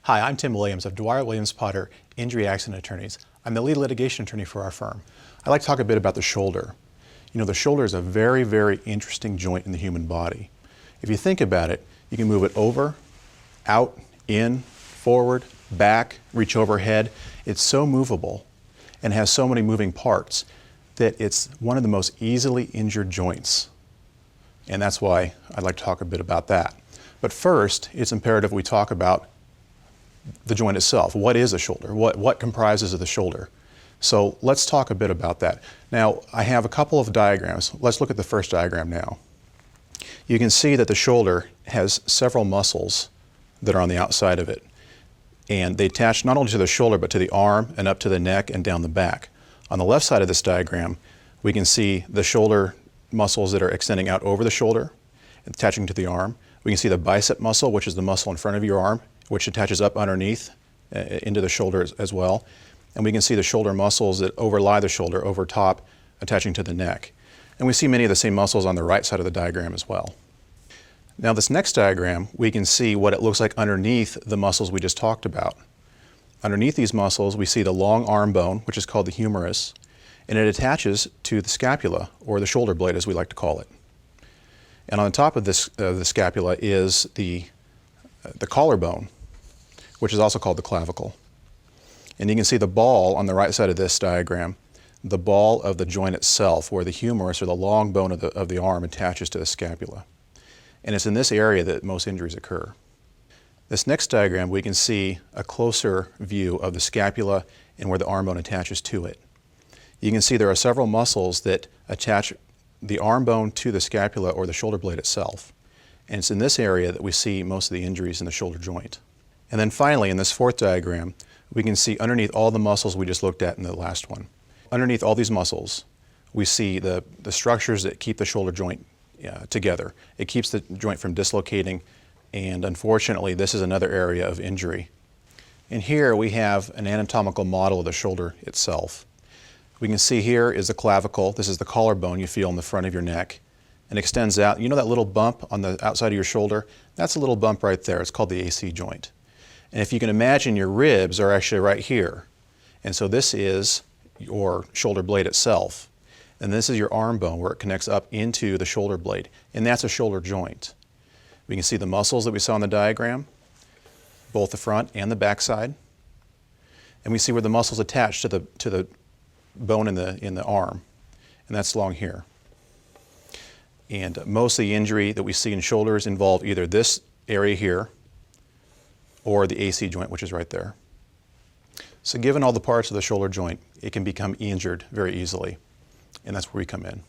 Hi, I'm Tim Williams of Dwyer, Williams Potter, Injury Accident Attorneys. I'm the lead litigation attorney for our firm. I'd like to talk a bit about the shoulder. You know, the shoulder is a very, very interesting joint in the human body. If you think about it, you can move it over, out, in, forward, back, reach overhead. It's so movable and has so many moving parts that it's one of the most easily injured joints. And that's why I'd like to talk a bit about that. But first, it's imperative we talk about the joint itself. What is a shoulder? What comprises of the shoulder? So let's talk a bit about that. Now, I have a couple of diagrams. Let's look at the first diagram now. You can see that the shoulder has several muscles that are on the outside of it. And they attach not only to the shoulder, but to the arm and up to the neck and down the back. On the left side of this diagram, we can see the shoulder muscles that are extending out over the shoulder, attaching to the arm. We can see the bicep muscle, which is the muscle in front of your arm, which attaches up underneath into the shoulder as well. And we can see the shoulder muscles that overlie the shoulder over top, attaching to the neck. And we see many of the same muscles on the right side of the diagram as well. Now this next diagram, we can see what it looks like underneath the muscles we just talked about. Underneath these muscles, we see the long arm bone, which is called the humerus, and it attaches to the scapula, or the shoulder blade as we like to call it. And on the top of this, the scapula is the collarbone, which is also called the clavicle. And you can see the ball on the right side of this diagram, the ball of the joint itself, where the humerus or the long bone of the arm attaches to the scapula. And it's in this area that most injuries occur. This next diagram, we can see a closer view of the scapula and where the arm bone attaches to it. You can see there are several muscles that attach the arm bone to the scapula or the shoulder blade itself. And it's in this area that we see most of the injuries in the shoulder joint. And then finally, in this fourth diagram, we can see underneath all the muscles we just looked at in the last one. Underneath all these muscles, we see the structures that keep the shoulder joint together. It keeps the joint from dislocating, and unfortunately, this is another area of injury. And here we have an anatomical model of the shoulder itself. We can see here is the clavicle. This is the collarbone you feel in the front of your neck. And extends out. You know that little bump on the outside of your shoulder? That's a little bump right there. It's called the AC joint. And if you can imagine, your ribs are actually right here. And so this is your shoulder blade itself. And this is your arm bone where it connects up into the shoulder blade. And that's a shoulder joint. We can see the muscles that we saw in the diagram, both the front and the back side. And we see where the muscles attach to the bone in the arm. And that's along here. And most of the injury that we see in shoulders involve either this area here or the AC joint, which is right there. So given all the parts of the shoulder joint, it can become injured very easily, and that's where we come in.